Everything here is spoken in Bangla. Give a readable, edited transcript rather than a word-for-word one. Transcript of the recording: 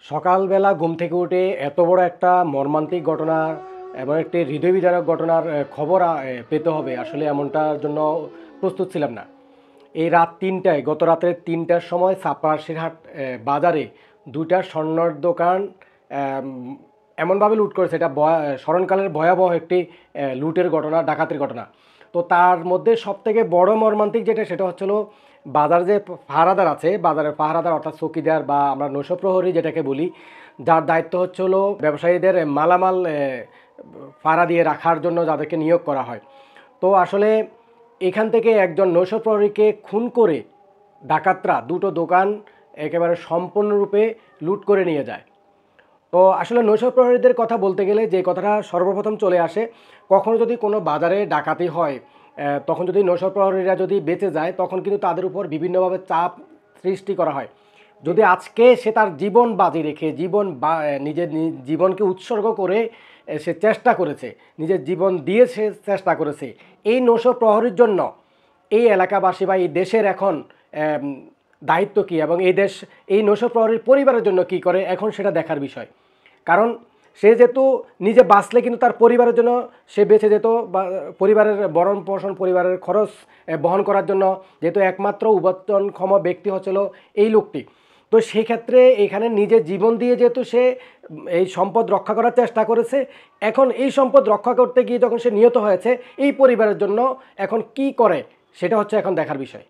সকালবেলা ঘুম থেকে উঠে এত বড় একটা মর্মান্তিক ঘটনা এবং একটি হৃদয়বিদারক ঘটনার খবর পেতে হবে, আসলে এমনটার জন্য প্রস্তুত ছিলাম না। এই রাত ৩টায়, গত রাতের ৩টার সময় সাপাহার বাজারে দুইটা স্বর্ণর দোকান আম, এমনভাবে লুট করেছে, এটা স্মরণকালের ভয়াবহ একটি লুটের ঘটনা, ডাকাতির ঘটনা। তো তার মধ্যে সবথেকে বড় মর্মান্তিক যেটা, সেটা হচ্ছিল বাজার যে পাহারাদার আছে, বাজারের পাহারাদার অর্থাৎ চৌকিদার বা আমরা নৈশপ্রহরী যেটাকে বলি, যার দায়িত্ব হচ্ছে হলো ব্যবসায়ীদের মালামাল পাহারা দিয়ে রাখার জন্য যাদেরকে নিয়োগ করা হয়। তো আসলে এখান থেকে একজন নৈশপ্রহরীকে খুন করে ডাকাতরা দুটো দোকান একেবারে সম্পূর্ণরূপে লুট করে নিয়ে যায়। তো আসলে নৈশপ্রহরীদের কথা বলতে গেলে যে কথাটা সর্বপ্রথম চলে আসে, কখনো যদি কোনো বাজারে ডাকাতি হয়, তখন যদি নৈশপ্রহরীরা যদি বেঁচে যায়, তখন কিন্তু তাদের উপর বিভিন্নভাবে চাপ সৃষ্টি করা হয়। যদি আজকে সে তার জীবন বাজি রেখে নিজের জীবনকে উৎসর্গ করে সে চেষ্টা করেছে, নিজের জীবন দিয়ে সে চেষ্টা করেছে, এই নৈশপ্রহরীর জন্য এই এলাকাবাসী বা এই দেশের এখন দায়িত্ব কী, এবং এই নৈশপ্রহরীর পরিবারের জন্য কী করে, এখন সেটা দেখার বিষয়। কারণ সে যেহেতু নিজে বাঁচলে কিন্তু তার পরিবারের জন্য সে বেঁচে যেত, বা পরিবারের ভরণ পোষণ, পরিবারের খরচ বহন করার জন্য যেহেতু একমাত্র উপার্জনক্ষম ব্যক্তি হচ্ছিল এই লোকটি, তো সেই ক্ষেত্রে এখানে নিজের জীবন দিয়ে যেহেতু সে এই সম্পদ রক্ষা করার চেষ্টা করেছে, এখন এই সম্পদ রক্ষা করতে গিয়ে যখন সে নিহত হয়েছে, এই পরিবারের জন্য এখন কি করে সেটা হচ্ছে এখন দেখার বিষয়।